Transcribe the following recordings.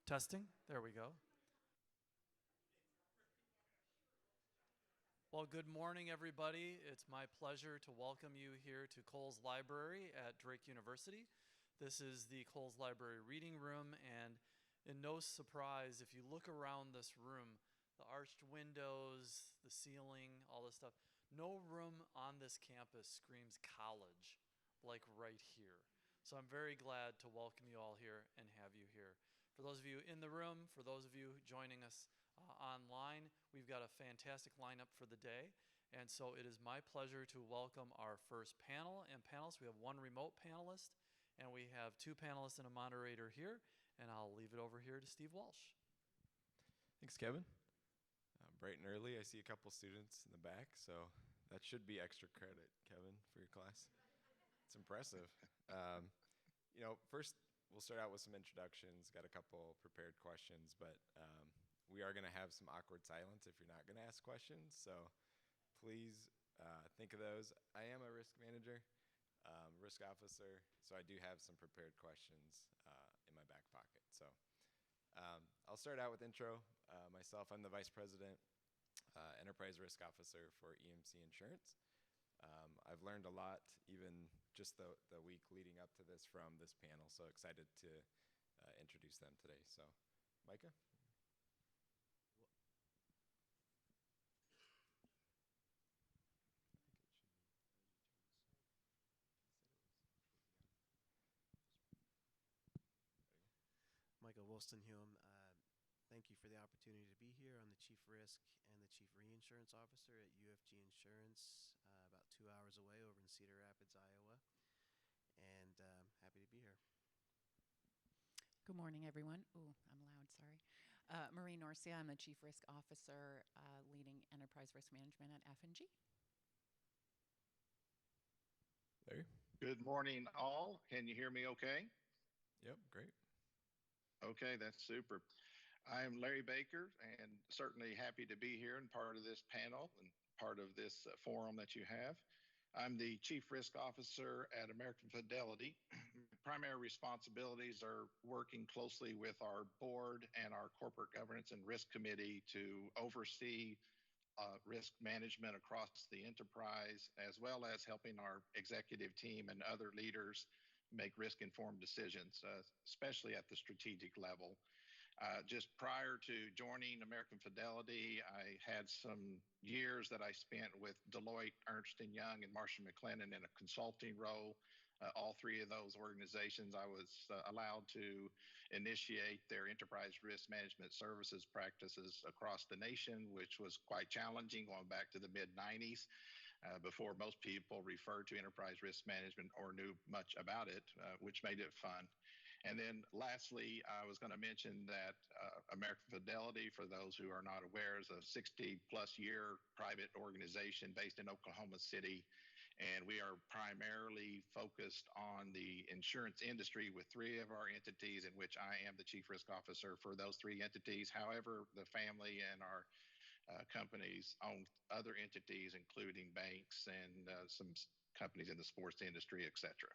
Testing. There we go. Well, good morning, everybody. It's my pleasure to welcome you here to Coles Library at Drake University. This is the Coles Library Reading Room, and in no surprise, if you look around this room, the arched windows, the ceiling, all this stuff, no room on this campus screams college like right here. So I'm very glad to welcome you all here and have you here. For those of you in the room, for those of you joining us online, we've got a fantastic lineup for the day. And so it is my pleasure to welcome our first panel and panelists. We have one remote panelist, and we have two panelists and a moderator here. And I'll leave it over here to Steve Walsh. Thanks, Kevin. Bright and early, I see a couple students in the back, so that should be extra credit, Kevin, for your class. It's impressive. First we'll start out with some introductions. Got a couple prepared questions, but we are going to have some awkward silence if you're not going to ask questions. So please think of those. I am a risk manager, risk officer, so I do have some prepared questions in my back pocket. So I'll start out with intro. Myself, I'm the Vice President, Enterprise Risk Officer for EMC Insurance. I've learned a lot, even just the week leading up to this from this panel, so excited to introduce them today. So, Micah? Michael Wolstenhume, thank you for the opportunity to be here. I'm the Chief Risk and the Chief Reinsurance Officer at UFG Insurance, about 2 hours away over in Cedar Rapids, Iowa, and happy to be here. Good morning, everyone. Ooh, I'm loud, sorry. Marie Norcia, I'm the Chief Risk Officer leading Enterprise Risk Management at F&G. Larry? Good morning, all. Can you hear me okay? Yep, great. Okay, that's super. I'm Larry Baker, and certainly happy to be here and part of this panel and part of this forum that you have. I'm the Chief Risk Officer at American Fidelity. Primary responsibilities are working closely with our board and our Corporate Governance and Risk Committee to oversee risk management across the enterprise, as well as helping our executive team and other leaders make risk-informed decisions, especially at the strategic level. Just prior to joining American Fidelity, I had some years that I spent with Deloitte, Ernst & Young, and Marsh & McLennan in a consulting role. All three of those organizations, I was allowed to initiate their enterprise risk management services practices across the nation, which was quite challenging going back to the mid-90s. Before most people referred to enterprise risk management or knew much about it, which made it fun. And then lastly, I was going to mention that American Fidelity, for those who are not aware, is a 60-plus year private organization based in Oklahoma City. And we are primarily focused on the insurance industry with three of our entities, in which I am the Chief Risk Officer for those three entities. However, the family and our companies own other entities, including banks and some companies in the sports industry, et cetera.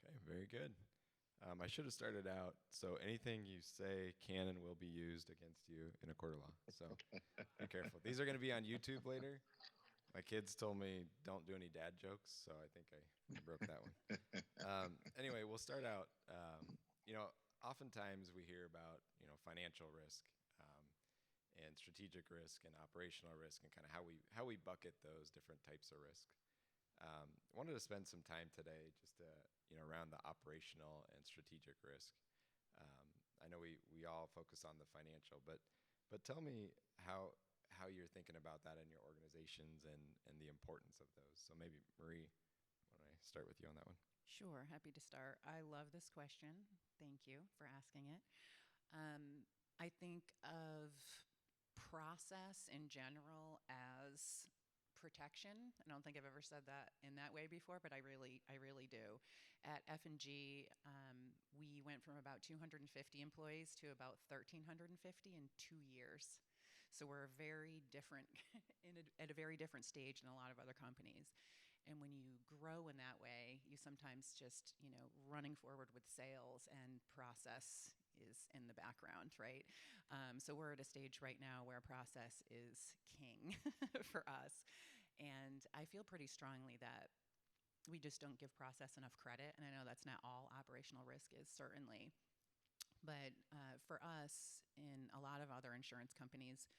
Okay, very good. I should have started out, so anything you say can and will be used against you in a court of law. So be careful. These are going to be on YouTube later. My kids told me don't do any dad jokes, so I think I broke that one. Anyway, we'll start out. Oftentimes we hear about, financial risk and strategic risk and operational risk and kind of how we bucket those different types of risk. I wanted to spend some time today just to, around the operational and strategic risk. I know we all focus on the financial, but tell me how you're thinking about that in your organizations and the importance of those. So maybe Marie, why don't I start with you on that one? Sure, happy to start. I love this question. Thank you for asking it. I think of process in general as protection. I don't think I've ever said that in that way before, but I really do. At F&G, we went from about 250 employees to about 1,350 in 2 years. So we're very different at a very different stage than a lot of other companies. And when you grow in that way, you sometimes just, running forward with sales and process is in the background, right? So we're at a stage right now where process is king for us. And I feel pretty strongly that we just don't give process enough credit. And I know that's not all operational risk is, certainly. But for us, in a lot of other insurance companies,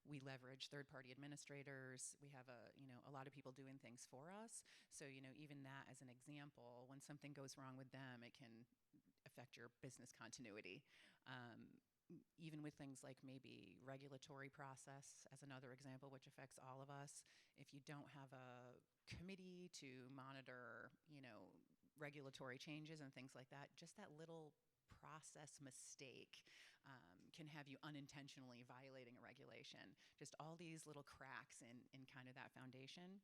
we leverage third-party administrators. We have a lot of people doing things for us. So, even that as an example, when something goes wrong with them, it can affect your business continuity. Even with things like maybe regulatory process as another example, which affects all of us. If you don't have a committee to monitor, regulatory changes and things like that, just that little process mistake can have you unintentionally violating a regulation. Just all these little cracks in kind of that foundation.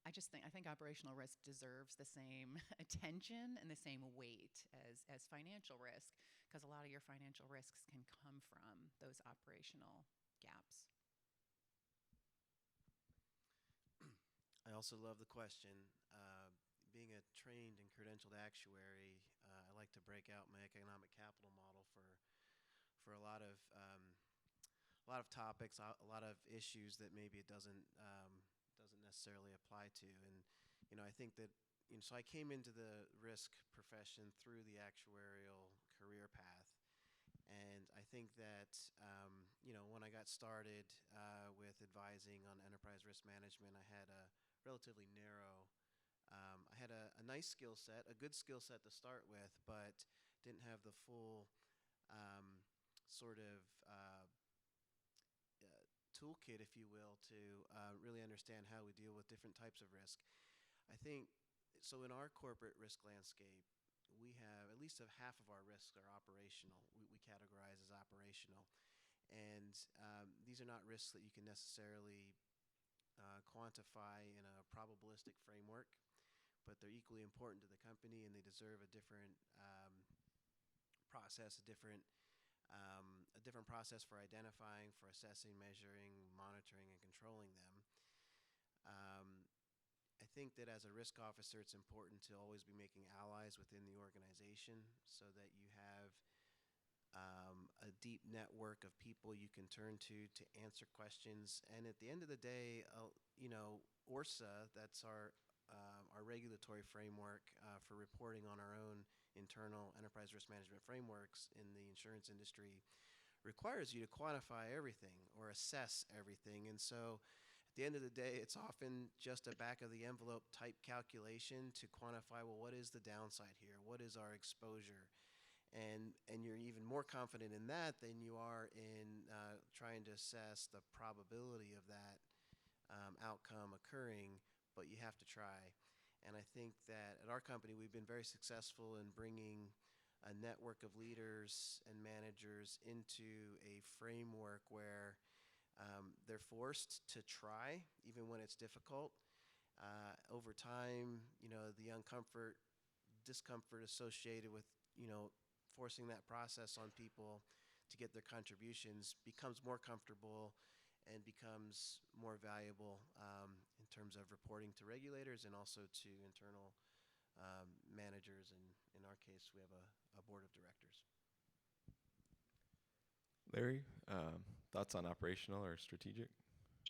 I think operational risk deserves the same attention and the same weight as financial risk, because a lot of your financial risks can come from those operational gaps. I also love the question. Being a trained and credentialed actuary, I like to break out my economic capital model for a lot of topics, a lot of issues that maybe it doesn't necessarily apply to. And I think that so I came into the risk profession through the actuarial career path, and I think that when I got started with advising on enterprise risk management, I had a relatively narrow. I had a nice skill set, a good skill set to start with, but didn't have the full sort of toolkit, if you will, to really understand how we deal with different types of risk. I think so. In our corporate risk landscape, we have at least half of our risks are operational. We categorize as operational, and these are not risks that you can necessarily quantify in a probabilistic framework, but they're equally important to the company, and they deserve a different process, a different process for identifying, for assessing, measuring, monitoring, and controlling them. I think that as a risk officer, it's important to always be making allies within the organization so that you have a deep network of people you can turn to answer questions. And at the end of the day, ORSA, that's our regulatory framework for reporting on our own internal enterprise risk management frameworks in the insurance industry, requires you to quantify everything or assess everything. And so at the end of the day, it's often just a back of the envelope type calculation to quantify, well, what is the downside here? What is our exposure? And you're even more confident in that than you are in trying to assess the probability of that outcome occurring, but you have to try. And I think that at our company, we've been very successful in bringing a network of leaders and managers into a framework where they're forced to try, even when it's difficult. Over time, the discomfort associated with, forcing that process on people to get their contributions becomes more comfortable and becomes more valuable in terms of reporting to regulators and also to internal managers. And in our case, we have a board of directors. Larry, thoughts on operational or strategic?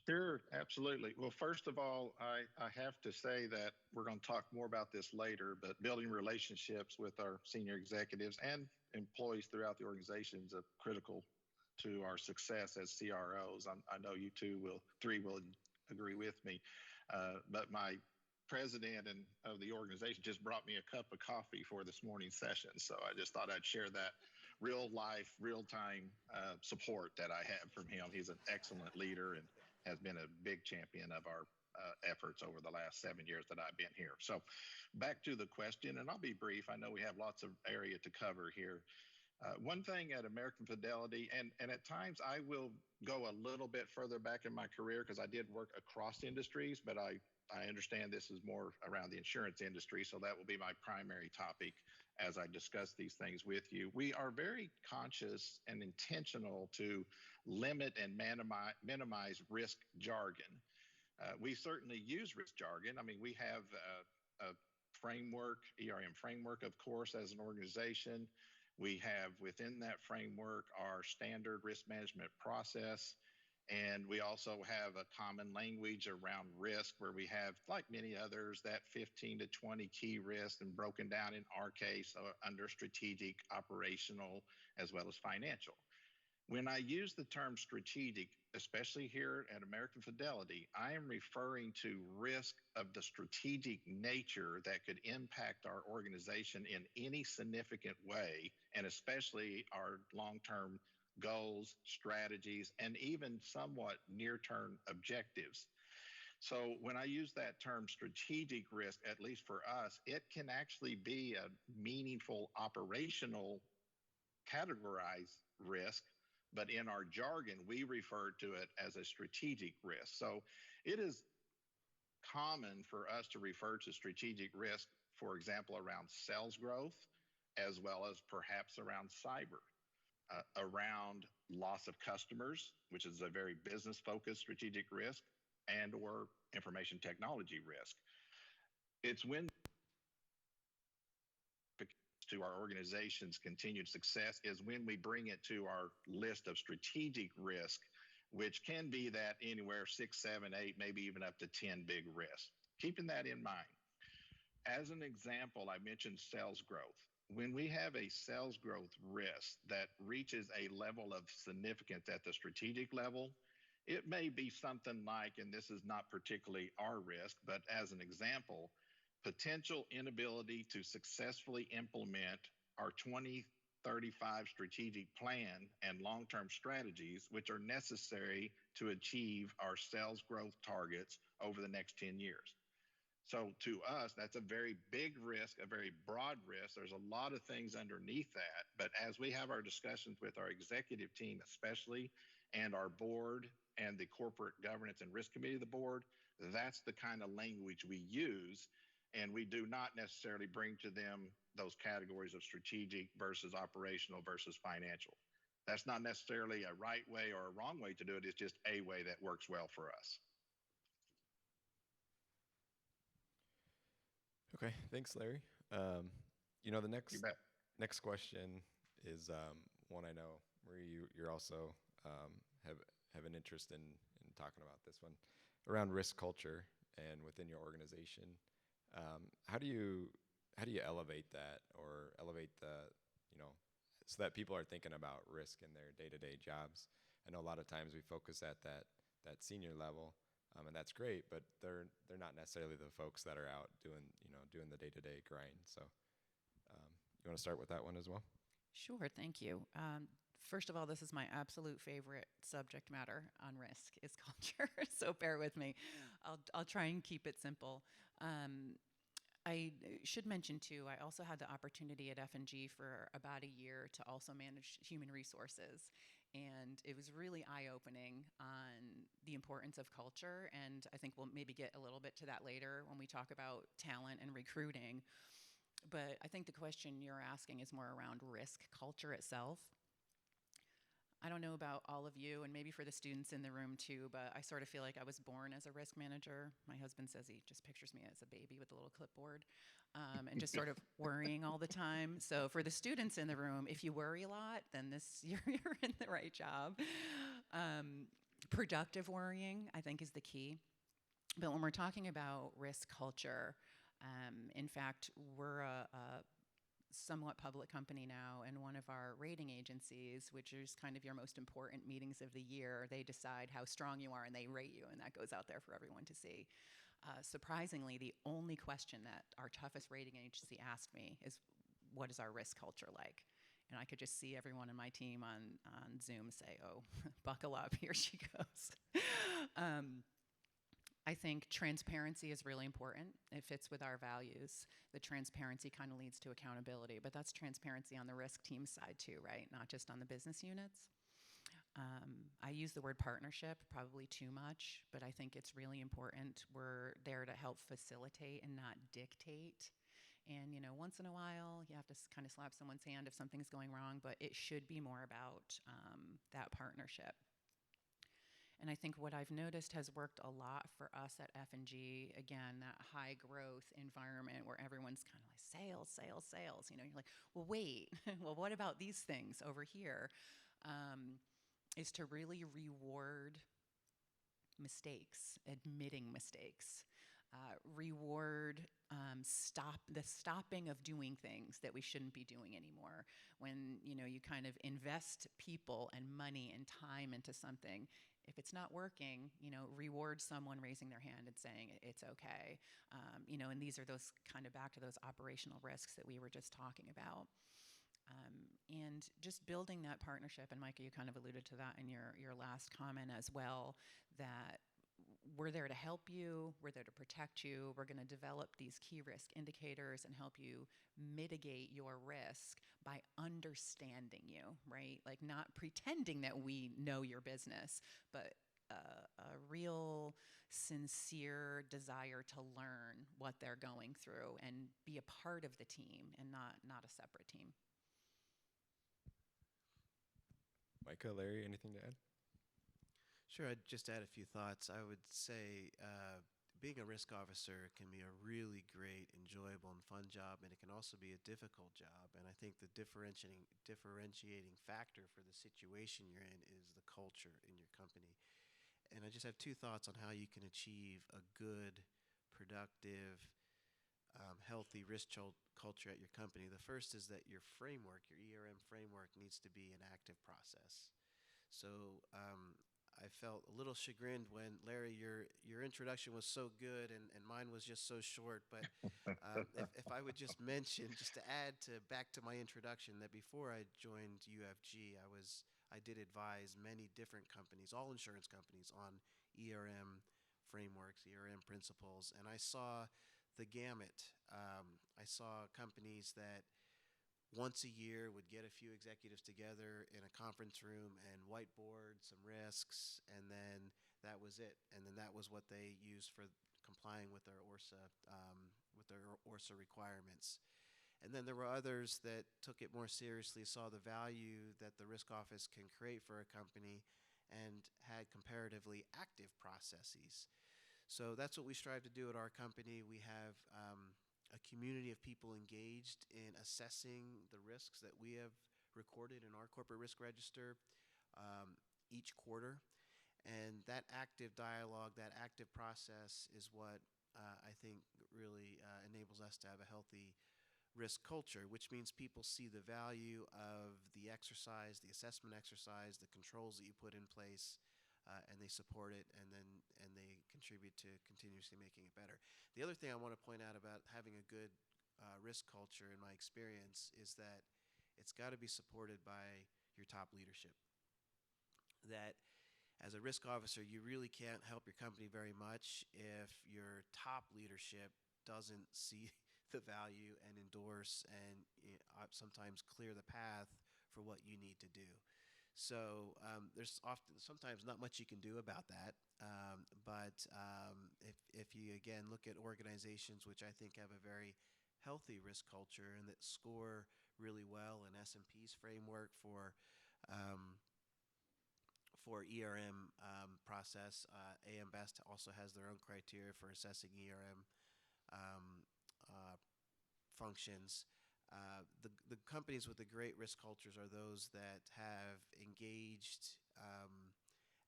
Sure, absolutely. Well, first of all, I have to say that we're going to talk more about this later, but building relationships with our senior executives and employees throughout the organization is critical to our success as CROs. I know you three will agree with me. But my president of the organization just brought me a cup of coffee for this morning's session. So I just thought I'd share that real life, real time support that I have from him. He's an excellent leader and has been a big champion of our efforts over the last 7 years that I've been here. So back to the question, and I'll be brief. I know we have lots of area to cover here. One thing at American Fidelity, and at times I will go a little bit further back in my career because I did work across industries, but I understand this is more around the insurance industry, so that will be my primary topic as I discuss these things with you. We are very conscious and intentional to limit and minimize risk jargon. We certainly use risk jargon. I mean, we have a framework, ERM framework, of course, as an organization. We have within that framework our standard risk management process. And we also have a common language around risk where we have, like many others, that 15 to 20 key risks and broken down in our case under strategic, operational, as well as financial. When I use the term strategic, especially here at American Fidelity, I am referring to risk of the strategic nature that could impact our organization in any significant way, and especially our long term goals, strategies, and even somewhat near term objectives. So, when I use that term strategic risk, at least for us, it can actually be a meaningful operational categorized risk, but in our jargon, we refer to it as a strategic risk. So it is common for us to refer to strategic risk, for example, around sales growth, as well as perhaps around cyber, around loss of customers, which is a very business focused strategic risk, and or information technology risk. It's when to our organization's continued success is when we bring it to our list of strategic risk, which can be that anywhere 6, 7, 8, maybe even up to 10 big risks. Keeping that in mind. As an example, I mentioned sales growth. When we have a sales growth risk that reaches a level of significance at the strategic level, it may be something like, and this is not particularly our risk, but as an example, potential inability to successfully implement our 2035 strategic plan and long-term strategies, which are necessary to achieve our sales growth targets over the next 10 years. So to us, that's a very big risk, a very broad risk. There's a lot of things underneath that. But as we have our discussions with our executive team, especially, and our board and the corporate governance and risk committee of the board, that's the kind of language we use. And we do not necessarily bring to them those categories of strategic versus operational versus financial. That's not necessarily a right way or a wrong way to do it. It's just a way that works well for us. Okay, thanks, Larry. The You bet. next question is one I know, Marie, you're also have an interest in talking about this one around risk culture and within your organization. How do you elevate that or elevate so that people are thinking about risk in their day-to-day jobs? I know a lot of times we focus at that senior level, and that's great, but they're not necessarily the folks that are out doing the day-to-day grind. So you want to start with that one as well? Sure, thank you. First of all, this is my absolute favorite subject matter on risk is culture, so bear with me. I'll try and keep it simple. I should mention too, I also had the opportunity at F&G for about a year to also manage human resources. And it was really eye-opening on the importance of culture. And I think we'll maybe get a little bit to that later when we talk about talent and recruiting. But I think the question you're asking is more around risk culture itself. I don't know about all of you, and maybe for the students in the room too, but I sort of feel like I was born as a risk manager. My husband says he just pictures me as a baby with a little clipboard and just sort of worrying all the time. So for the students in the room, if you worry a lot, then you're in the right job. Productive worrying, I think, is the key. But when we're talking about risk culture, in fact, we're a somewhat public company now, and one of our rating agencies, which is kind of your most important meetings of the year, they decide how strong you are and they rate you, and that goes out there for everyone to see. Surprisingly, the only question that our toughest rating agency asked me is, what is our risk culture like? And I could just see everyone in my team on Zoom say, oh, buckle up, here she goes. I think transparency is really important. It fits with our values. The transparency kind of leads to accountability, but that's transparency on the risk team side too, right? Not just on the business units. I use the word partnership probably too much, but I think it's really important. We're there to help facilitate and not dictate. And, once in a while, you have to kind of slap someone's hand if something's going wrong, but it should be more about that partnership. And I think what I've noticed has worked a lot for us at F&G, again, that high growth environment where everyone's kind of like sales, sales, sales. You know, you're like, well, wait, well, what about these things over here? Is to really reward mistakes, admitting mistakes, reward the stopping of doing things that we shouldn't be doing anymore. When you kind of invest people and money and time into something, if it's not working, reward someone raising their hand and saying it's okay. And these are those kind of back to those operational risks that we were just talking about. And just building that partnership, and Micah, you kind of alluded to that in your last comment as well, that we're there to help you, we're there to protect you, we're going to develop these key risk indicators and help you mitigate your risk by understanding you, right? Like not pretending that we know your business, but a real sincere desire to learn what they're going through and be a part of the team and not a separate team. Micah, Larry, anything to add? Sure, I'd just add a few thoughts. I would say being a risk officer can be a really great, enjoyable, and fun job, and it can also be a difficult job. And I think the differentiating factor for the situation you're in is the culture in your company. And I just have two thoughts on how you can achieve a good, productive, healthy risk culture at your company. The first is that your framework, your ERM framework, needs to be an active process. So I felt a little chagrined when, Larry, your introduction was so good and mine was just so short. But if I would just mention, just to add back to my introduction, that before I joined UFG, I did advise many different companies, all insurance companies, on ERM frameworks, ERM principles, and I saw the gamut. I saw companies that once a year would get a few executives together in a conference room and whiteboard some risks, and then that was it. And then that was what they used for complying with their ORSA requirements. And then there were others that took it more seriously, saw the value that the risk office can create for a company, and had comparatively active processes. So that's what we strive to do at our company. We have a community of people engaged in assessing the risks that we have recorded in our corporate risk register each quarter. And that active dialogue, that active process is what I think really enables us to have a healthy risk culture, which means people see the value of the exercise, the assessment exercise, the controls that you put in place, and they support it, and they contribute to continuously making it better. The other thing I want to point out about having a good risk culture, in my experience, is that it's got to be supported by your top leadership. That as a risk officer, you really can't help your company very much if your top leadership doesn't see the value and endorse and sometimes clear the path for what you need to do. So there's sometimes not much you can do about that. But if you, again, look at organizations which I think have a very healthy risk culture and that score really well in S&P's framework for ERM process, AM Best also has their own criteria for assessing ERM functions. The companies with the great risk cultures are those that have engaged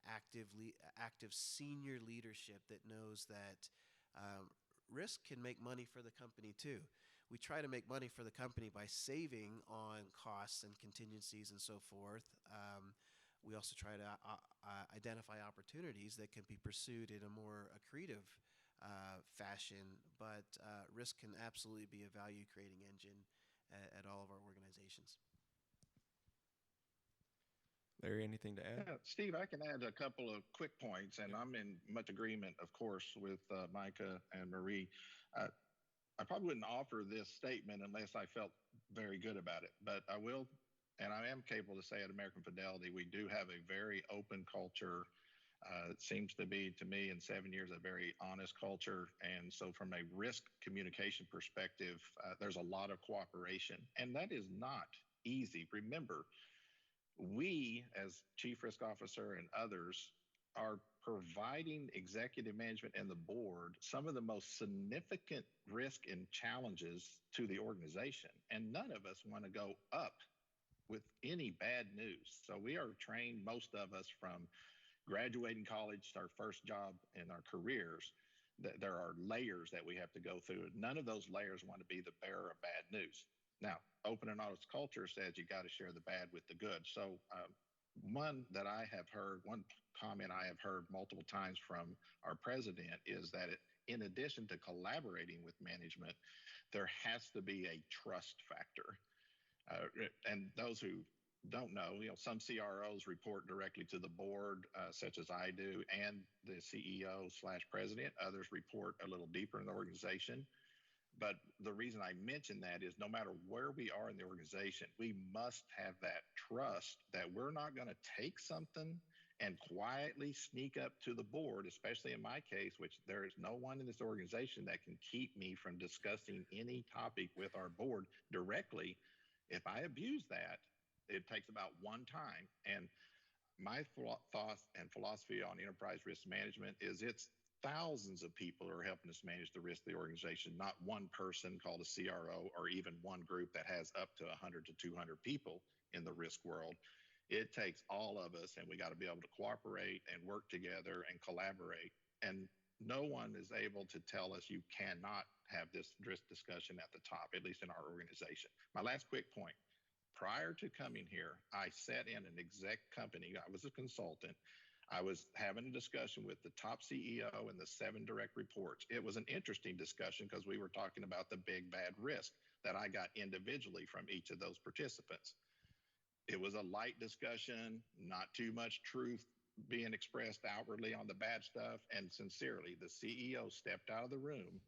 active senior leadership that knows that risk can make money for the company too. We try to make money for the company by saving on costs and contingencies and so forth. We also try to identify opportunities that can be pursued in a more accretive fashion, but risk can absolutely be a value-creating engine at all of our organizations. Larry, anything to add? Yeah, Steve, I can add a couple of quick points, and I'm in much agreement, of course, with Micah and Marie. I probably wouldn't offer this statement unless I felt very good about it, but I will, and I am capable to say at American Fidelity, we do have a very open culture. It seems to be, to me, in 7 years, a very honest culture. And so from a risk communication perspective, there's a lot of cooperation, and that is not easy. Remember, we, as chief risk officer and others, are providing executive management and the board some of the most significant risk and challenges to the organization. And none of us want to go up with any bad news. So we are trained, most of us, from graduating college, our first job in our careers, that there are layers that we have to go through. None of those layers want to be the bearer of bad news. Now, open and honest culture says you got to share the bad with the good. So, one that I have heard, one comment I have heard multiple times from our president is that in addition to collaborating with management, there has to be a trust factor. And those who don't know, some CROs report directly to the board, such as I do, and the CEO/president. Others report a little deeper in the organization. But the reason I mention that is no matter where we are in the organization, we must have that trust that we're not going to take something and quietly sneak up to the board, especially in my case, which there is no one in this organization that can keep me from discussing any topic with our board directly. If I abuse that, it takes about one time. And my thoughts and philosophy on enterprise risk management is it's thousands of people who are helping us manage the risk of the organization, not one person called a CRO or even one group that has up to 100 to 200 people in the risk world. It takes all of us, and we got to be able to cooperate and work together and collaborate. And no one is able to tell us you cannot have this risk discussion at the top, at least in our organization. My last quick point. Prior to coming here, I sat in an exec company. I was a consultant. I was having a discussion with the top CEO and the 7 direct reports. It was an interesting discussion because we were talking about the big bad risk that I got individually from each of those participants. It was a light discussion, not too much truth being expressed outwardly on the bad stuff. And sincerely, the CEO stepped out of the room,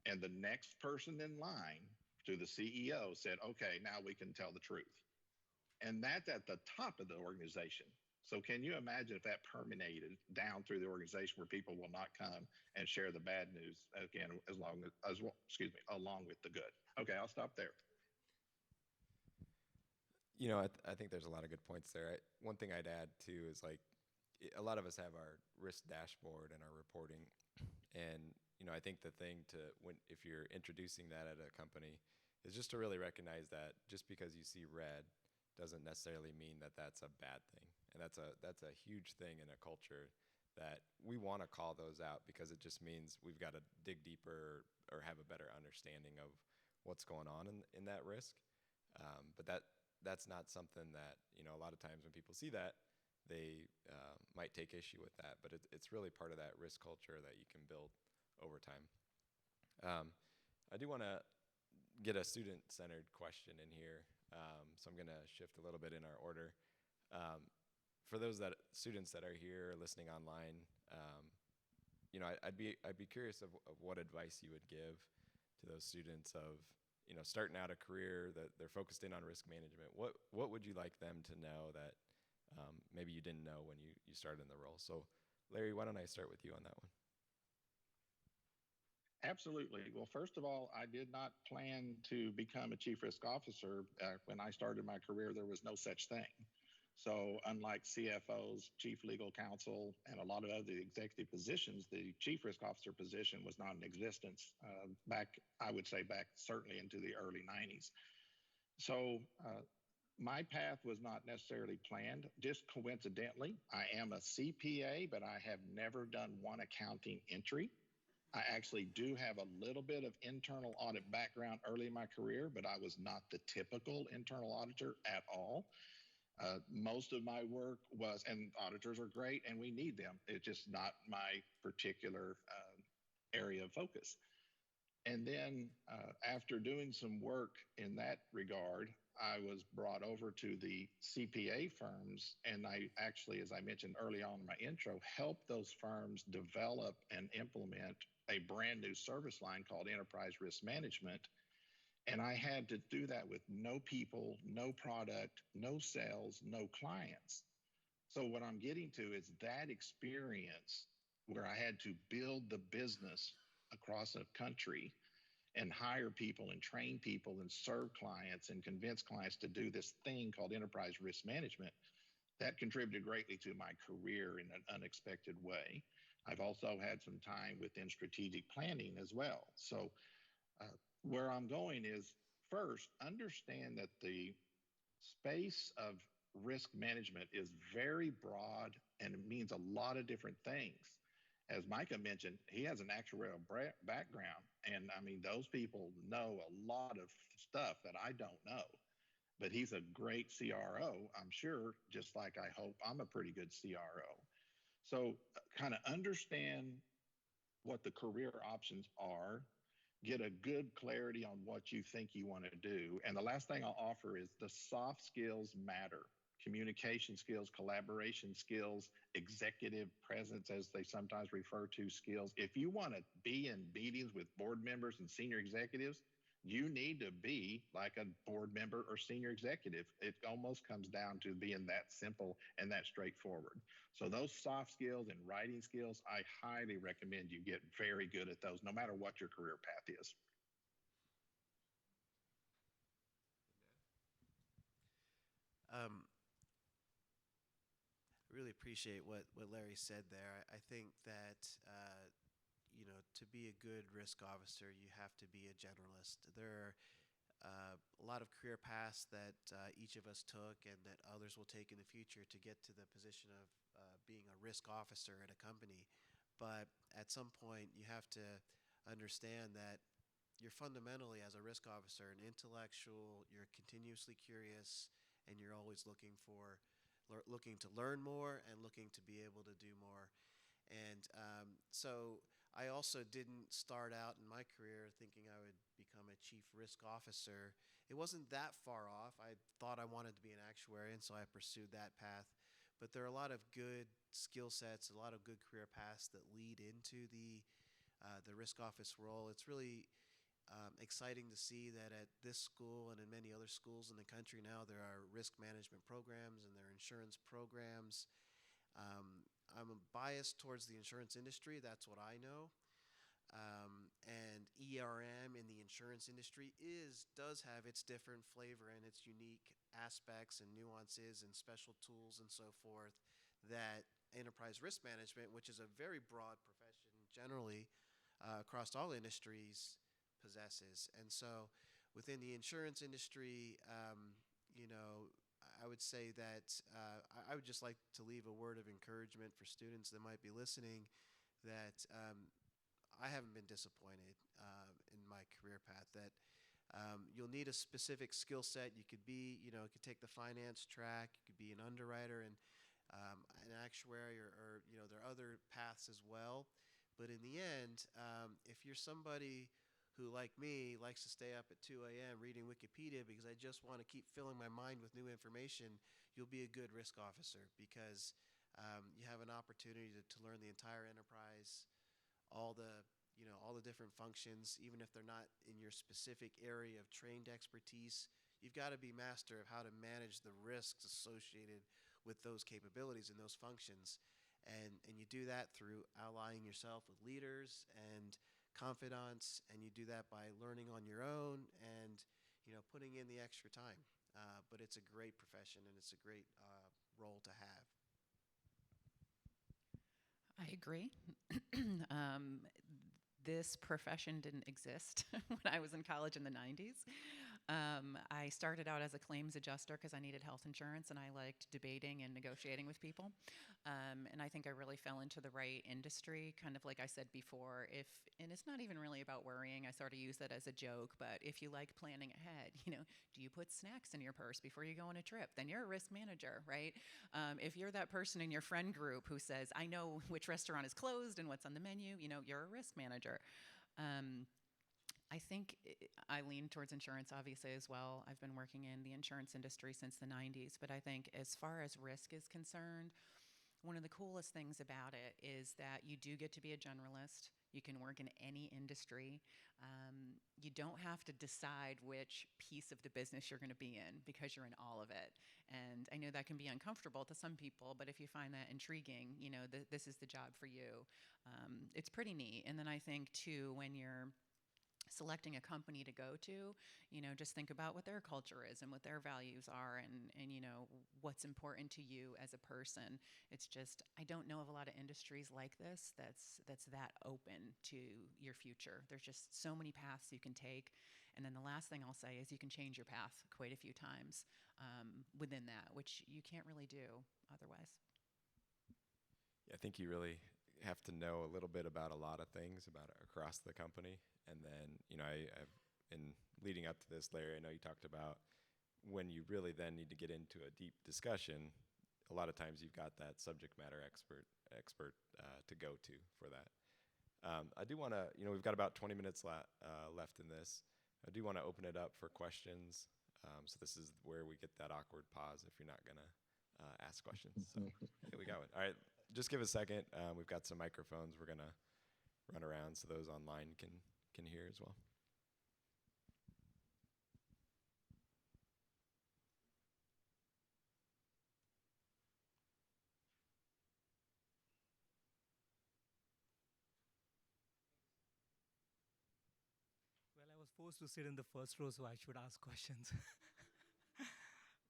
and the next person in line to the CEO said, okay, now we can tell the truth. And that's at the top of the organization. So can you imagine if that permeated down through the organization where people will not come and share the bad news again, along with the good. Okay, I'll stop there. I think there's a lot of good points there. One thing I'd add too is a lot of us have our risk dashboard and our reporting. And I think the thing if you're introducing that at a company is just to really recognize that just because you see red doesn't necessarily mean that that's a bad thing. And that's a huge thing in a culture that we want to call those out because it just means we've got to dig deeper or have a better understanding of what's going on in that risk. But that's not something that, a lot of times when people see that, they might take issue with that. But it's really part of that risk culture that you can build over time. I do want to get a student-centered question in here, so I'm going to shift a little bit in our order. For those students that are here listening online, I'd be curious of what advice you would give to those students of starting out a career that they're focused in on risk management. What would you like them to know that maybe you didn't know when you started in the role? So, Larry, why don't I start with you on that one? Absolutely. Well, first of all, I did not plan to become a chief risk officer. When I started my career, there was no such thing. So unlike CFOs, chief legal counsel, and a lot of other executive positions, the chief risk officer position was not in existence I would say back certainly into the early 90s. So my path was not necessarily planned. Just coincidentally, I am a CPA, but I have never done one accounting entry. I actually do have a little bit of internal audit background early in my career, but I was not the typical internal auditor at all. Most of my work and auditors are great and we need them. It's just not my particular area of focus. And then after doing some work in that regard, I was brought over to the CPA firms. And I actually, as I mentioned early on in my intro, helped those firms develop and implement a brand new service line called Enterprise Risk Management. And I had to do that with no people, no product, no sales, no clients. So what I'm getting to is that experience where I had to build the business across a country and hire people and train people and serve clients and convince clients to do this thing called enterprise risk management. That contributed greatly to my career in an unexpected way. I've also had some time within strategic planning as well. So, where I'm going is first, understand that the space of risk management is very broad and it means a lot of different things. As Micah mentioned, he has an actuarial background, and I mean, those people know a lot of stuff that I don't know. But he's a great CRO, I'm sure, just like I hope I'm a pretty good CRO. So, kind of understand what the career options are, get a good clarity on what you think you want to do. And the last thing I'll offer is the soft skills matter. Communication skills, collaboration skills, executive presence, as they sometimes refer to skills. If you want to be in meetings with board members and senior executives, you need to be like a board member or senior executive. It almost comes down to being that simple and that straightforward. So those soft skills and writing skills, I highly recommend you get very good at those, no matter what your career path is. Um, really appreciate what Larry said there. I think that to be a good risk officer, you have to be a generalist. There are a lot of career paths that each of us took and that others will take in the future to get to the position of being a risk officer at a company. But at some point, you have to understand that you're fundamentally, as a risk officer, an intellectual. You're continuously curious, and you're always looking to learn more and looking to be able to do more. And so I also didn't start out in my career thinking I would become a chief risk officer. It wasn't that far off. I thought I wanted to be an actuary, and so I pursued that path. But there are a lot of good skill sets, a lot of good career paths that lead into the risk office role. It's really exciting to see that at this school and in many other schools in the country now, there are risk management programs and there are insurance programs. I'm biased towards the insurance industry. That's what I know. And ERM in the insurance industry does have its different flavor and its unique aspects and nuances and special tools and so forth that enterprise risk management, which is a very broad profession generally across all industries, possesses. And so within the insurance industry, I would say that I would just like to leave a word of encouragement for students that might be listening that I haven't been disappointed in my career path, that you'll need a specific skill set. You could take the finance track, you could be an underwriter and an actuary, or there are other paths as well. But in the end, if you're somebody who, like me, likes to stay up at 2 a.m. reading Wikipedia because I just want to keep filling my mind with new information, you'll be a good risk officer because you have an opportunity to learn the entire enterprise, all the different functions, even if they're not in your specific area of trained expertise. You've got to be master of how to manage the risks associated with those capabilities and those functions. And you do that through allying yourself with leaders and confidants, and you do that by learning on your own and putting in the extra time. But it's a great profession and it's a great role to have. I agree. This profession didn't exist when I was in college in the 90s. I started out as a claims adjuster because I needed health insurance and I liked debating and negotiating with people. And I think I really fell into the right industry, kind of like I said before. And it's not even really about worrying. I sort of use that as a joke, but if you like planning ahead, do you put snacks in your purse before you go on a trip? Then you're a risk manager, right? If you're that person in your friend group who says, I know which restaurant is closed and what's on the menu, you're a risk manager. I think I lean towards insurance, obviously, as well. I've been working in the insurance industry since the 90s, but I think as far as risk is concerned, one of the coolest things about it is that you do get to be a generalist. You can work in any industry. You don't have to decide which piece of the business you're going to be in because you're in all of it. And I know that can be uncomfortable to some people, but if you find that intriguing, this is the job for you. It's pretty neat. And then I think, too, when you're selecting a company to go to, just think about what their culture is and what their values are, and what's important to you as a person. It's just, I don't know of a lot of industries like this that's that open to your future. There's just so many paths you can take. And then the last thing I'll say is you can change your path quite a few times within that, which you can't really do otherwise. Yeah, I think you really have to know a little bit about a lot of things about across the company. And then, I've in leading up to this, Larry, I know you talked about when you really then need to get into a deep discussion. A lot of times you've got that subject matter expert to go to for that. I do want to, we've got about 20 minutes left in this. I do want to open it up for questions. So this is where we get that awkward pause if you're not going to ask questions. So here we go. All right, just give a second. We've got some microphones. We're going to run around so those online can hear as well. Well, I was forced to sit in the first row, so I should ask questions.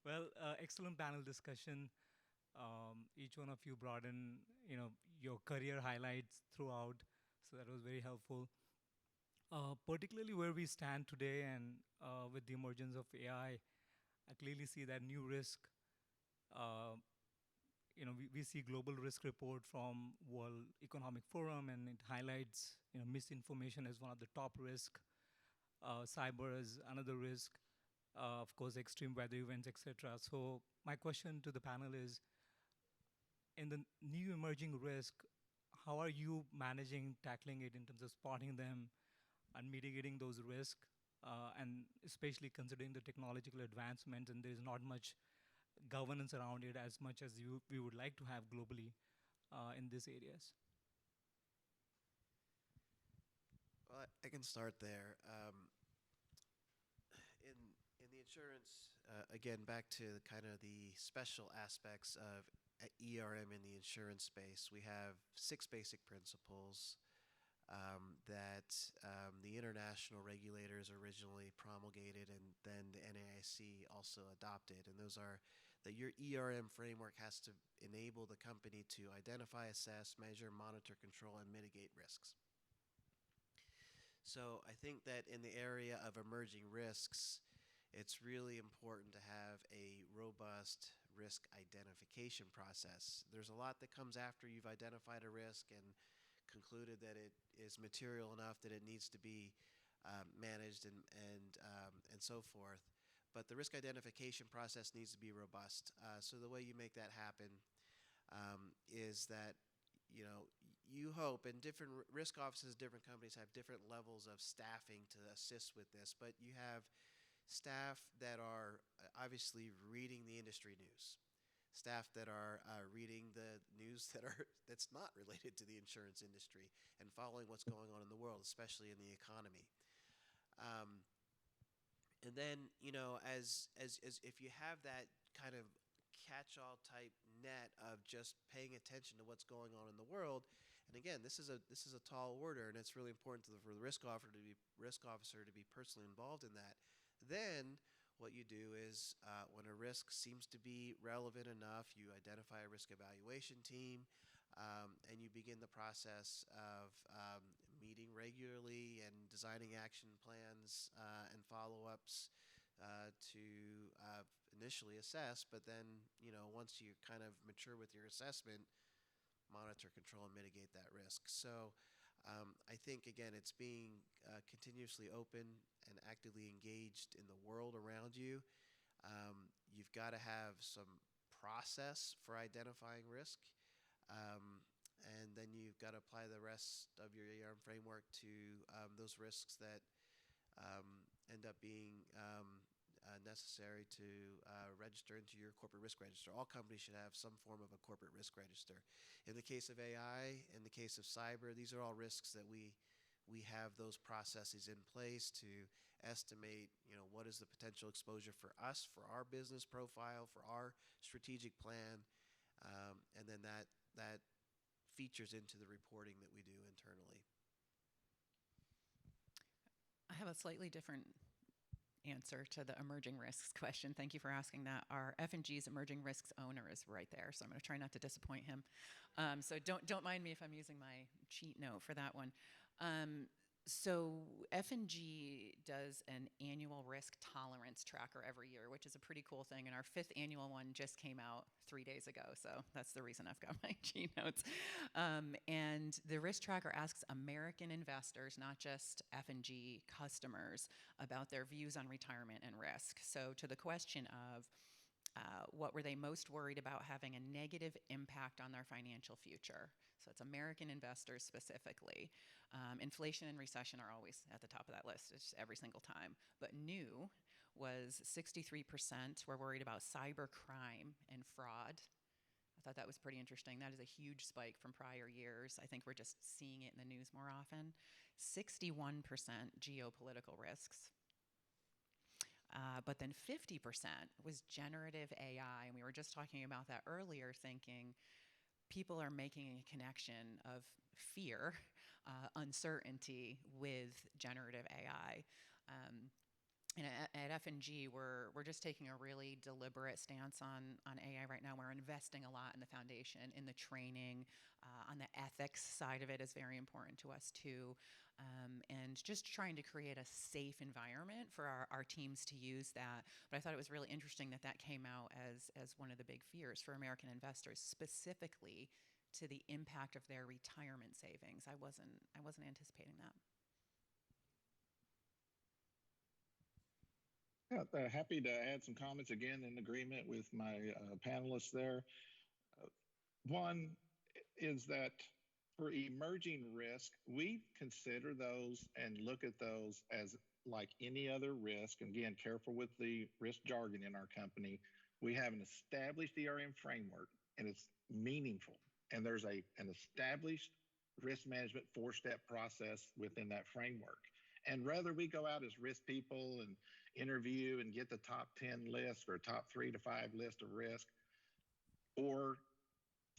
Well, excellent panel discussion. Each one of you brought in, your career highlights throughout, so that was very helpful. Particularly where we stand today and with the emergence of AI, I clearly see that new risk. We see global risk report from World Economic Forum, and it highlights, misinformation as one of the top risk, cyber as another risk, of course, extreme weather events, etc. So my question to the panel is, in the new emerging risk, how are you managing, tackling it in terms of spotting them and mitigating those risks, and especially considering the technological advancement, and there's not much governance around it as much as we would like to have globally in these areas? Well, I can start there. In the insurance, again, back to kind of the special aspects of ERM in the insurance space, we have 6 basic principles that the international regulators originally promulgated, and then the NAIC also adopted. And those are that your ERM framework has to enable the company to identify, assess, measure, monitor, control, and mitigate risks. So I think that in the area of emerging risks, it's really important to have a robust risk identification process. There's a lot that comes after you've identified a risk and concluded that it is material enough that it needs to be managed and so forth. But the risk identification process needs to be robust. So the way you make that happen is that you hope, and different risk offices, different companies have different levels of staffing to assist with this, but you have staff that are obviously reading the industry news, staff that are reading the news that's not related to the insurance industry and following what's going on in the world, especially in the economy. And then, as if you have that kind of catch-all type net of just paying attention to what's going on in the world, and again, this is a tall order, and it's really important for the risk officer to be personally involved in that. Then what you do is when a risk seems to be relevant enough, you identify a risk evaluation team, and you begin the process of meeting regularly and designing action plans and follow-ups to initially assess, but then, once you kind of mature with your assessment, monitor, control, and mitigate that risk. So I think, again, it's being continuously open and actively engaged in the world around you. You've got to have some process for identifying risk. And then you've got to apply the rest of your ERM framework to those risks that end up being necessary to register into your corporate risk register. All companies should have some form of a corporate risk register. In the case of AI, in the case of cyber, these are all risks that we have those processes in place to estimate, what is the potential exposure for us, for our business profile, for our strategic plan, and then that features into the reporting that we do internally. I slightly different answer to the emerging risks question. Thank you for asking that. Our F&G's emerging risks owner is right there, so I'm going to try not to disappoint him. So don't mind me if I'm using my cheat note for that one. So F&G does an annual risk tolerance tracker every year, which is a pretty cool thing. And our 5th annual one just came out 3 days ago. So that's the reason I've got my cheat notes. And the risk tracker asks American investors, not just F&G customers, about their views on retirement and risk. So to the question of what were they most worried about having a negative impact on their financial future? So it's American investors specifically. Inflation and recession are always at the top of that list. It's every single time. But new was 63% were worried about cyber crime and fraud. I thought that was pretty interesting. That is a huge spike from prior years. I think we're just seeing it in the news more often. 61% geopolitical risks. But then 50% was generative AI. And we were just talking about that earlier, thinking people are making a connection of fear, uncertainty with generative AI. And at F&G, we're just taking a really deliberate stance on AI right now. We're investing a lot in the foundation, in the training, on the ethics side of it is very important to us too. And just trying to create a safe environment for our teams to use that. But I thought it was really interesting that that came out as one of the big fears for American investors, specifically to the impact of their retirement savings. I wasn't anticipating that. Yeah, happy to add some comments again in agreement with my panelists there. One is that for emerging risk, we consider those and look at those as like any other risk. And again, careful with the risk jargon in our company. We have an established ERM framework and it's meaningful. And there's an established risk management 4-step process within that framework. And whether we go out as risk people and interview and get the top 10 list or top 3 to 5 list of risk, or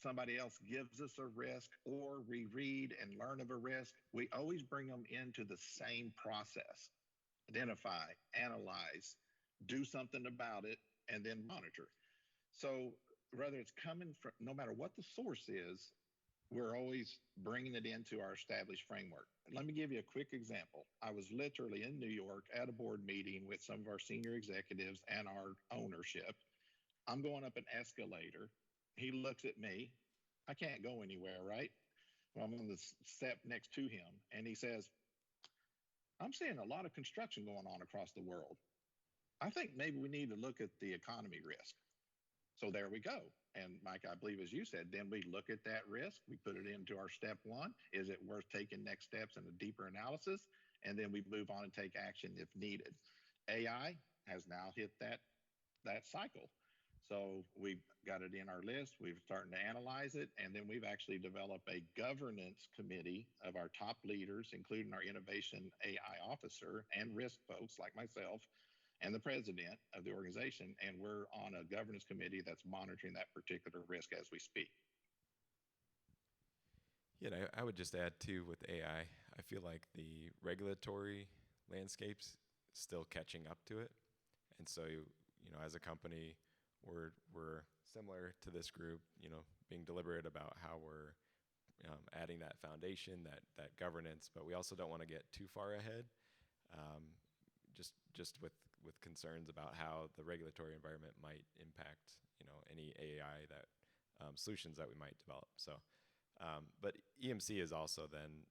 somebody else gives us a risk, or we read and learn of a risk, we always bring them into the same process. Identify, analyze, do something about it, and then monitor. So whether it's coming from, no matter what the source is, we're always bringing it into our established framework. Let me give you a quick example. I was literally in New York at a board meeting with some of our senior executives and our ownership. I'm going up an escalator. He looks at me. I can't go anywhere, right? Well, I'm on the step next to him. And he says, I'm seeing a lot of construction going on across the world. I think maybe we need to look at the economy risk. So there we go. And Mike, I believe as you said, then we look at that risk, we put it into our step 1. Is it worth taking next steps and a deeper analysis? And then we move on and take action if needed. AI has now hit that cycle. So we've got it in our list, we've started to analyze it, and then we've actually developed a governance committee of our top leaders, including our innovation AI officer and risk folks like myself, and the president of the organization, and we're on a governance committee that's monitoring that particular risk as we speak. Yeah, I would just add too with AI, I feel like the regulatory landscape's still catching up to it. And so, as a company, we're similar to this group, being deliberate about how we're adding that foundation, that governance, but we also don't want to get too far ahead. Just with concerns about how the regulatory environment might impact, any AI that solutions that we might develop. So, but EMC is also then,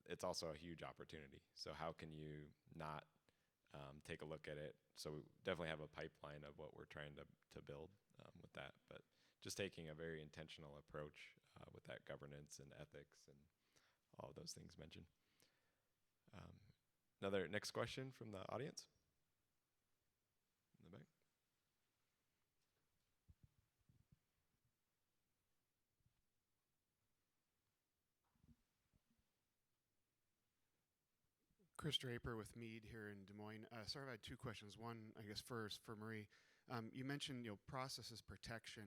it's also a huge opportunity. So how can you not take a look at it? So we definitely have a pipeline of what we're trying to build with that, but just taking a very intentional approach with that governance and ethics and all of those things mentioned. Next question from the audience. In the back. Chris Draper with Mead here in Des Moines. Sorry, I had 2 questions. One, I guess first for Marie. You mentioned processes protection.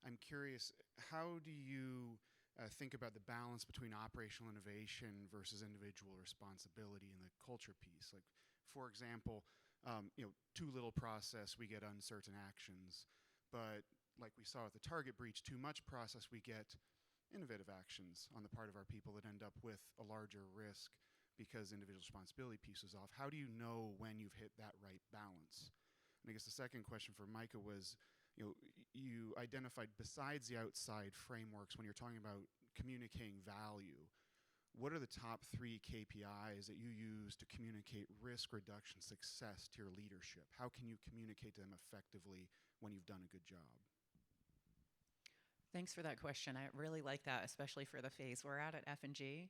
I'm curious, how do you think about the balance between operational innovation versus individual responsibility in the culture piece. Like, for example, too little process, we get uncertain actions. But like we saw with the Target breach, too much process, we get innovative actions on the part of our people that end up with a larger risk because individual responsibility piece is off. How do you know when you've hit that right balance? And I guess the second question for Micah was, you identified, besides the outside frameworks, when you're talking about communicating value, what are the top 3 KPIs that you use to communicate risk reduction success to your leadership? How can you communicate to them effectively when you've done a good job? Thanks for that question. I really like that, especially for the phase we're at F&G.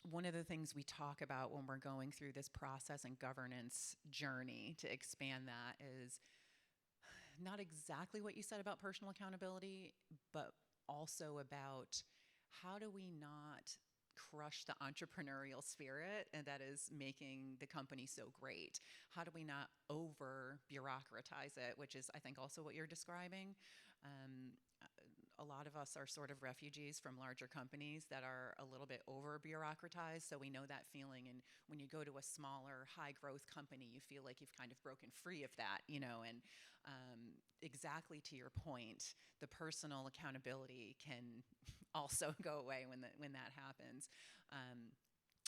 One of the things we talk about when we're going through this process and governance journey to expand that is not exactly what you said about personal accountability, but also about how do we not crush the entrepreneurial spirit and that is making the company so great? How do we not over bureaucratize it, which is, I think, also what you're describing. A lot of us are sort of refugees from larger companies that are a little bit over bureaucratized, so we know that feeling. And when you go to a smaller, high growth company, you feel like you've kind of broken free of that, and exactly to your point, the personal accountability can also go away when that happens.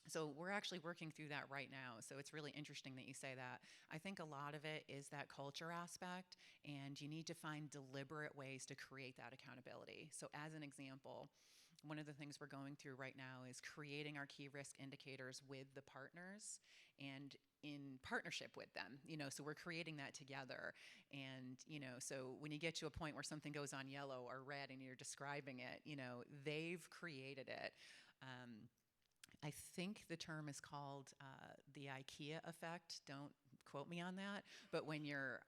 So we're actually working through that right now. So it's really interesting that you say that. I think a lot of it is that culture aspect, and you need to find deliberate ways to create that accountability. So as an example, one of the things we're going through right now is creating our key risk indicators with the partners and in partnership with them, so we're creating that together. And, so when you get to a point where something goes on yellow or red and you're describing it, they've created it. I think the term is called the IKEA effect. Don't quote me on that. But when you're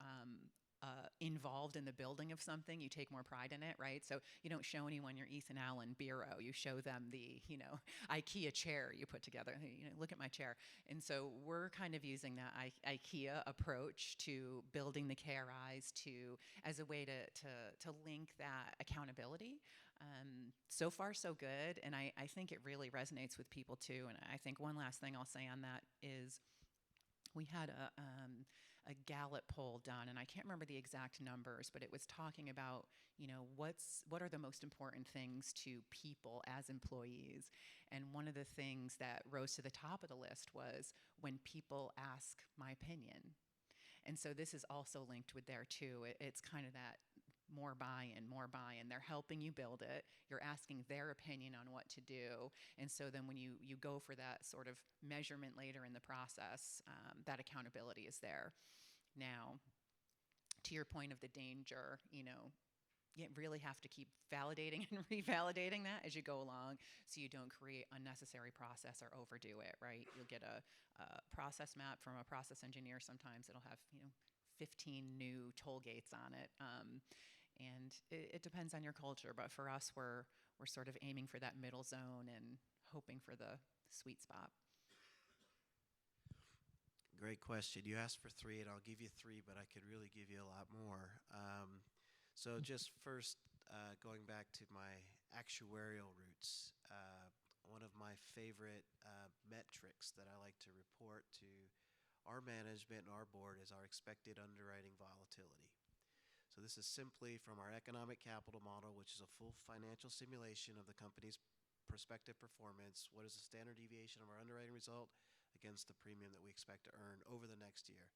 involved in the building of something, you take more pride in it, right? So you don't show anyone your Ethan Allen bureau. You show them the, IKEA chair you put together. Look at my chair. And so we're kind of using that IKEA approach to building the KRIs as a way to link that accountability. So far, so good, and I think it really resonates with people too. And I think one last thing I'll say on that is we had a Gallup poll done, and I can't remember the exact numbers, but it was talking about, what are the most important things to people as employees. And one of the things that rose to the top of the list was when people ask my opinion. And so this is also linked with there too. It's kind of that more buy-in. They're helping you build it. You're asking their opinion on what to do. And so then when you go for that sort of measurement later in the process, that accountability is there. Now, to your point of the danger, you really have to keep validating and revalidating that as you go along so you don't create unnecessary process or overdo it, right? You'll get a process map from a process engineer. Sometimes it'll have, 15 new toll gates on it. And it depends on your culture, but for us, we're sort of aiming for that middle zone and hoping for the sweet spot. Great question. You asked for 3, and I'll give you 3, but I could really give you a lot more. So just first, going back to my actuarial roots, one of my favorite metrics that I like to report to our management and our board is our expected underwriting volatility. So this is simply from our economic capital model, which is a full financial simulation of the company's prospective performance. What is the standard deviation of our underwriting result against the premium that we expect to earn over the next year?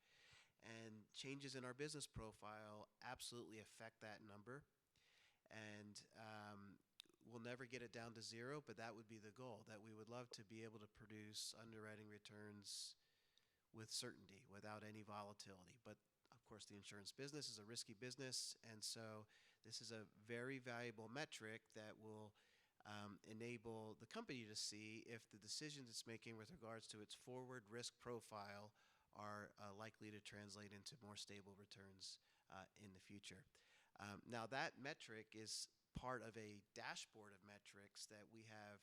And changes in our business profile absolutely affect that number. And we'll never get it down to 0, but that would be the goal, that we would love to be able to produce underwriting returns with certainty, without any volatility. But of course, the insurance business is a risky business, and so this is a very valuable metric that will enable the company to see if the decisions it's making with regards to its forward risk profile are likely to translate into more stable returns in the future. Now, that metric is part of a dashboard of metrics that we have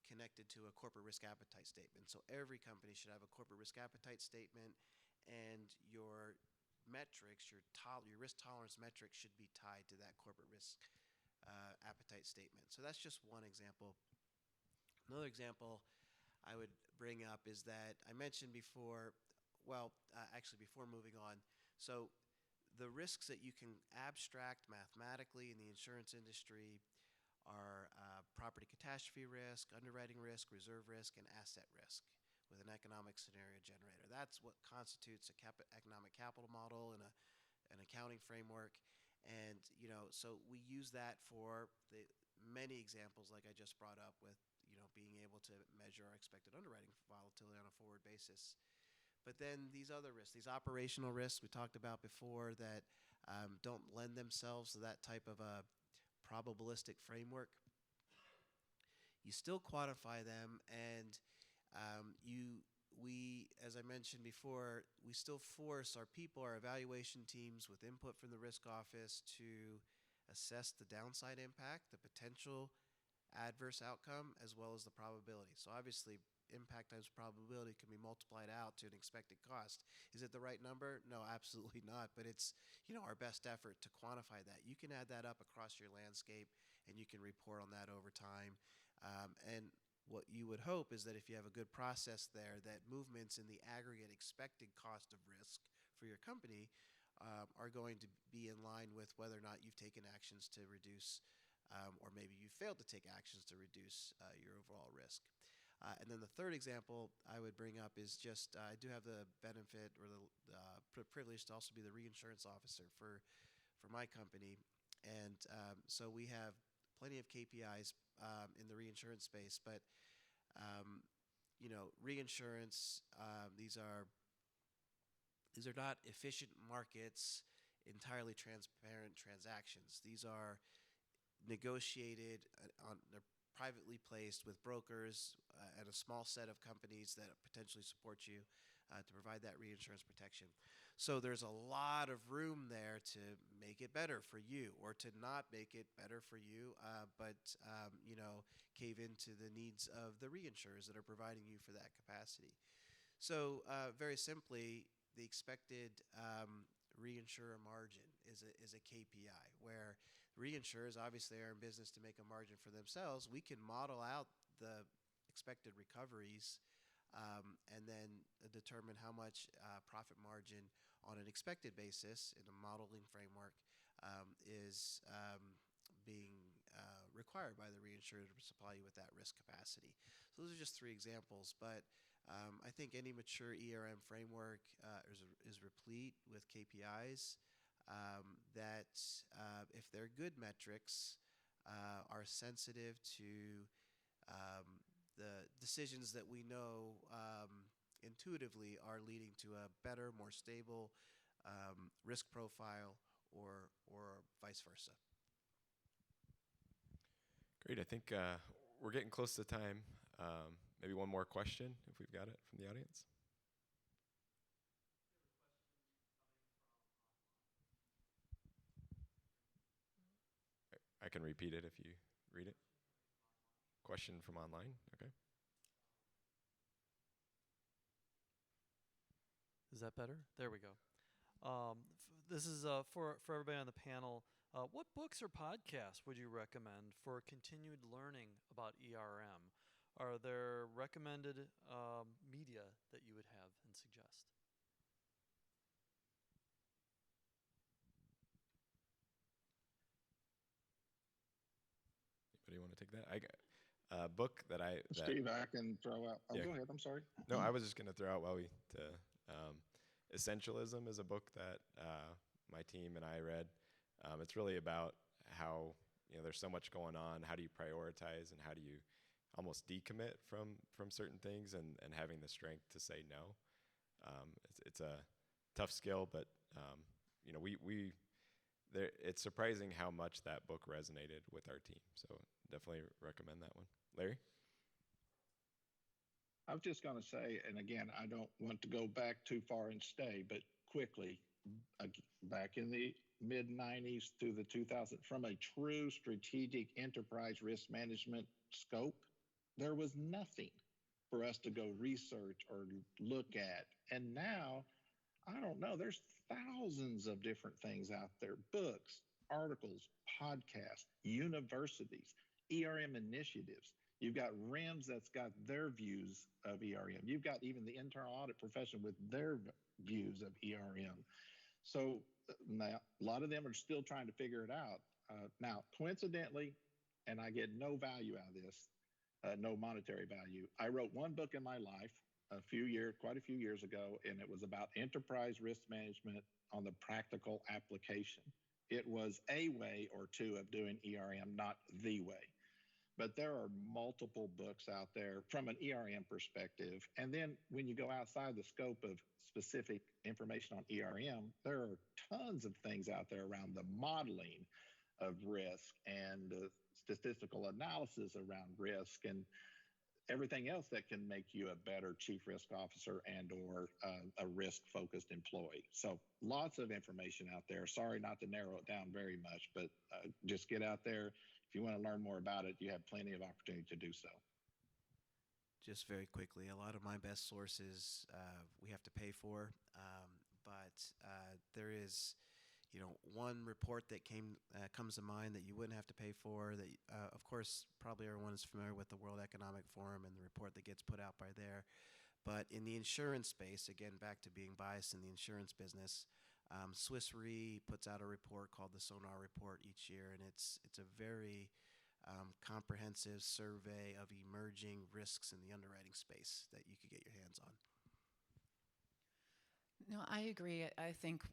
connected to a corporate risk appetite statement. So every company should have a corporate risk appetite statement, and your metrics, your risk tolerance metrics should be tied to that corporate risk appetite statement. So that's just one example. Another example I would bring up is that I mentioned before, well, actually before moving on, so the risks that you can abstract mathematically in the insurance industry are property catastrophe risk, underwriting risk, reserve risk, and asset risk with an economic scenario generator. That's what constitutes a economic capital model and an accounting framework. And, so we use that for the many examples like I just brought up with, being able to measure our expected underwriting volatility on a forward basis. But then these other risks, these operational risks we talked about before that don't lend themselves to that type of a probabilistic framework, you still quantify them, and as I mentioned before, we still force our people, our evaluation teams with input from the risk office to assess the downside impact, the potential adverse outcome, as well as the probability. So obviously, impact times probability can be multiplied out to an expected cost. Is it the right number? No, absolutely not. But it's, our best effort to quantify that. You can add that up across your landscape, and you can report on that over time. And what you would hope is that if you have a good process there, that movements in the aggregate expected cost of risk for your company are going to be in line with whether or not you've taken actions to reduce, or maybe you failed to take actions to reduce your overall risk. And then the third example I would bring up is just I do have the benefit or the privilege to also be the reinsurance officer for my company. And so we have plenty of KPIs in the reinsurance space, but reinsurance, these are not efficient markets, entirely transparent transactions. These are negotiated they're privately placed with brokers and a small set of companies that potentially support you to provide that reinsurance protection. So there's a lot of room there to make it better for you or to not make it better for you, but cave into the needs of the reinsurers that are providing you for that capacity. So very simply, the expected reinsurer margin is a KPI where reinsurers obviously are in business to make a margin for themselves. We can model out the expected recoveries and then determine how much profit margin on an expected basis in a modeling framework is being required by the reinsurer to supply you with that risk capacity. So those are just three examples, but I think any mature ERM framework is replete with KPIs that, if they're good metrics, are sensitive to the decisions that we know intuitively are leading to a better, more stable risk profile or vice versa. Great. I think we're getting close to time. Maybe one more question, if we've got it from the audience. I can repeat it if you read it. Question from online. Okay. Is that better? There we go. This is for everybody on the panel. What books or podcasts would you recommend for continued learning about ERM? Are there recommended media that you would have and suggest? Anybody want to take that? A book that Steve, I can throw out. Oh, Yeah. Go ahead. I'm sorry. No, I was just going to throw out Essentialism is a book that my team and I read. It's really about how there's so much going on. How do you prioritize, and how do you almost decommit from certain things, and having the strength to say no. It's a tough skill, but it's surprising how much that book resonated with our team. So definitely recommend that one. Larry? I was just going to say, and again, I don't want to go back too far and stay, but quickly, back in the mid 90s through the 2000s, from a true strategic enterprise risk management scope, there was nothing for us to go research or look at. And now, I don't know, there's thousands of different things out there, books, articles, podcasts, universities, ERM initiatives. You've got RIMS that's got their views of ERM. You've got even the internal audit profession with their views of ERM. So now a lot of them are still trying to figure it out. Now, coincidentally, and I get no value out of this, no monetary value. I wrote one book in my life quite a few years ago, and it was about enterprise risk management on the practical application. It was a way or two of doing ERM, not the way. But there are multiple books out there from an ERM perspective. And then when you go outside the scope of specific information on ERM, there are tons of things out there around the modeling of risk and statistical analysis around risk and everything else that can make you a better chief risk officer and or a risk focused employee. So lots of information out there. Sorry not to narrow it down very much, but just get out there. If you want to learn more about it, you have plenty of opportunity to do so. Just very quickly, a lot of my best sources we have to pay for, but there is, one report that comes to mind that you wouldn't have to pay for. That, of course, probably everyone is familiar with the World Economic Forum and the report that gets put out by there. But in the insurance space, again, back to being biased in the insurance business, Swiss Re puts out a report called the Sonar Report each year, and it's a very comprehensive survey of emerging risks in the underwriting space that you could get your hands on. No, I agree. I think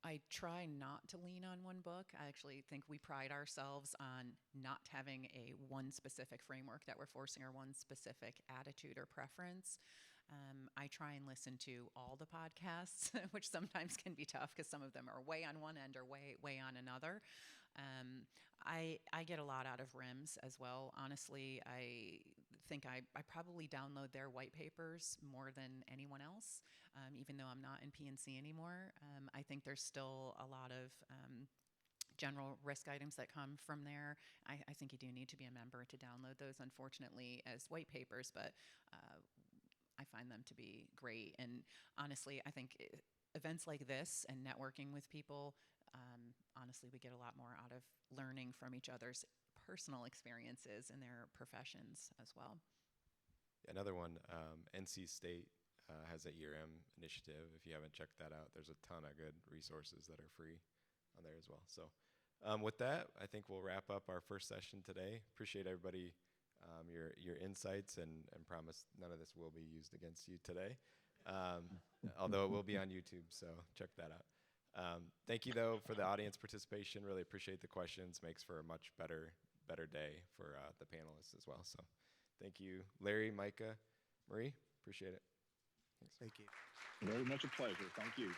I try not to lean on one book. I actually think we pride ourselves on not having a one specific framework that we're forcing or one specific attitude or preference. I try and listen to all the podcasts, which sometimes can be tough because some of them are way on one end or way on another. I get a lot out of RIMS as well. Honestly, I think I probably download their white papers more than anyone else, even though I'm not in P&C anymore. I think there's still a lot of general risk items that come from there. I think you do need to be a member to download those, unfortunately, as white papers, but I find them to be great. And honestly, I think events like this and networking with people, honestly, we get a lot more out of learning from each other's personal experiences in their professions as well. Another one, NC State has an ERM initiative. If you haven't checked that out, there's a ton of good resources that are free on there as well. So with that, I think we'll wrap up our first session today. Appreciate everybody, your insights, and promise none of this will be used against you today, although it will be on YouTube, so check that out. Thank you, though, for the audience participation. Really appreciate the questions. Makes for a much better day for the panelists as well. So thank you, Larry, Micah, Marie. Appreciate it. Thanks. Thank you. Very much a pleasure. Thank you.